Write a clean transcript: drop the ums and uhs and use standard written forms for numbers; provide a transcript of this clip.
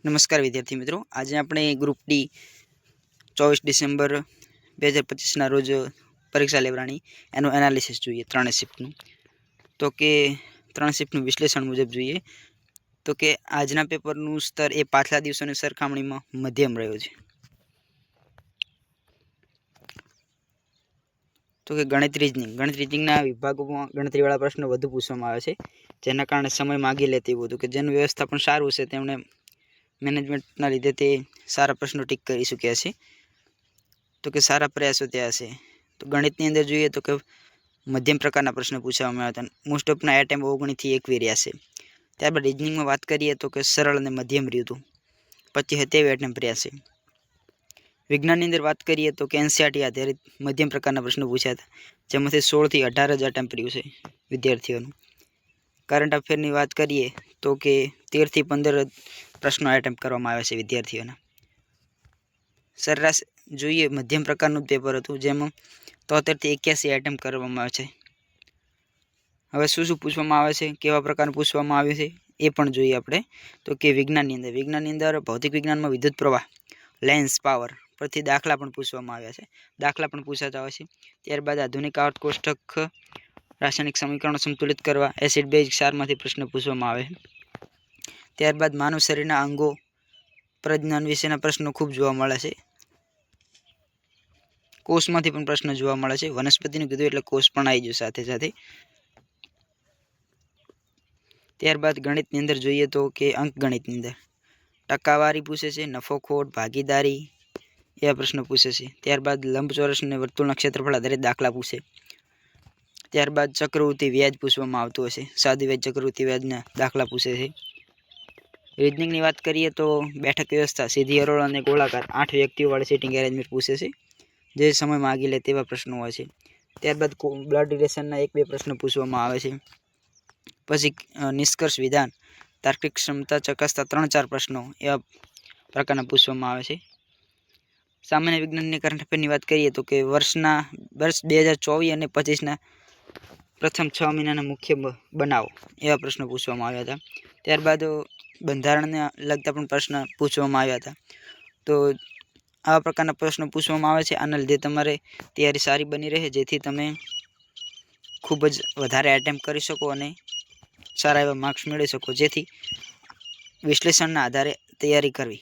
નમસ્કાર વિદ્યાર્થી મિત્રો, આજે આપણે ગ્રુપ ડી 24 ડિસેમ્બર 2025ના રોજ પરીક્ષા લેવડાની એનું એનાલિસિસ જોઈએ ત્રણેય શિફ્ટનું. તો કે ત્રણ શિફ્ટનું વિશ્લેષણ મુજબ જોઈએ તો કે આજના પેપરનું સ્તર એ પાછલા દિવસોની સરખામણીમાં મધ્યમ રહ્યો છે. તો કે ગણિત રીઝનિંગના વિભાગોમાં ગણતરીવાળા પ્રશ્નો વધુ પૂછવામાં આવે છે, જેના કારણે સમય માગી લે તેવું હતું કે જેનું વ્યવસ્થાપન સારું છે તેમણે મેનેજમેન્ટના લીધે તે સારા પ્રશ્નો ટીક કરી શક્યા છે. તો કે સારા પ્રયાસો ત્યાં છે. તો ગણિતની અંદર જોઈએ તો કે મધ્યમ પ્રકારના પ્રશ્નો પૂછવામાં આવ્યા હતા. મોસ્ટ ઓફના એટેમ્પ 19 થી 21 રહ્યા છે. ત્યારબાદ રીઝનિંગમાં વાત કરીએ તો કે સરળ અને મધ્યમ રહ્યું હતું, 25 એટેમ્પ રહ્યા છે. વિજ્ઞાનની અંદર વાત કરીએ તો કે એનસીઆરટી આધારિત મધ્યમ પ્રકારના પ્રશ્નો પૂછ્યા હતા, જેમાંથી 16 થી 18 જ એટેમ્પ રહ્યું છે વિદ્યાર્થીઓનું. કરંટ અફેરની વાત કરીએ તો કે 13 થી 15 પ્રશ્નો એટેમ્પ કરવામાં આવ્યા છે વિદ્યાર્થીઓના. સરેરાશ જોઈએ મધ્યમ પ્રકારનું પેપર હતું, જેમાં 73 થી 81 એટેમ્પ કરવામાં આવે છે. હવે શું પૂછવામાં આવે છે, કેવા પ્રકારનું પૂછવામાં આવ્યું છે એ પણ જોઈએ આપણે. તો કે વિજ્ઞાનની અંદર ભૌતિક વિજ્ઞાનમાં વિદ્યુત પ્રવાહ, લેન્સ, પાવર પરથી દાખલા પણ પૂછવામાં આવ્યા છે. દાખલા પણ પૂછાતા હોય છે. ત્યારબાદ આધુનિક આવર્ત કોષ્ટક, રાસાયણિક સમીકરણો સંતુલિત કરવા, એસિડ બેઝ ક્ષારમાંથી પ્રશ્ન પૂછવામાં આવે છે. ત્યારબાદ માનવ શરીરના અંગો, પ્રજનન વિશેના પ્રશ્નો ખૂબ જોવા મળે છે. કોષમાંથી પણ પ્રશ્નો જોવા મળે છે. વનસ્પતિનું કીધું એટલે કોષ પણ આવી ગયું સાથે સાથે. ત્યારબાદ ગણિતની અંદર જોઈએ તો કે અંકગણિતની અંદર ટકાવારી પૂછે છે, નફો ખોટ, ભાગીદારી એવા પ્રશ્નો પૂછે છે. ત્યારબાદ લંબચોરસ અને વર્તુળના ક્ષેત્રફળ આધારિત દાખલા પૂછે. ત્યારબાદ ચક્રવૃત્તિ વ્યાજ પૂછવામાં આવતું હશે, સાદું વ્યાજ, ચક્રવૃત્તિ વ્યાજના દાખલા પૂછે છે. રીઝનિંગની વાત કરીએ તો બેઠક વ્યવસ્થા, સીધી, હરોળ અને ગોળાકાર 8 વ્યક્તિઓવાળી સિટિંગ એરેન્જમેન્ટ પૂછે છે, જે સમય માગી લે તેવા પ્રશ્નો હોય છે. ત્યારબાદ બ્લડ રિલેશનના 1-2 પ્રશ્નો પૂછવામાં આવે છે. પછી નિષ્કર્ષ વિધાન, તાર્કિક ક્ષમતા ચકાસતા 3-4 પ્રશ્નો એવા પ્રકારના પૂછવામાં આવે છે. સામાન્ય વિજ્ઞાનની કરંટ અફેરની વાત કરીએ તો કે વર્ષ 2024 અને 25ના પ્રથમ 6 મહિનાના મુખ્ય બનાવો એવા પ્રશ્નો પૂછવામાં આવ્યા હતા. ત્યારબાદ બંધારણને લગતા પણ પ્રશ્ન પૂછવામાં આવ્યા હતા. તો આવા પ્રકારના પ્રશ્નો પૂછવામાં આવે છે. આના લીધે તમારે તૈયારી સારી બની રહે, જેથી તમે ખૂબ જ વધારે એટેમ્પ કરી શકો અને સારા એવા માર્ક્સ મેળવી શકો, જેથી વિશ્લેષણના આધારે તૈયારી કરવી.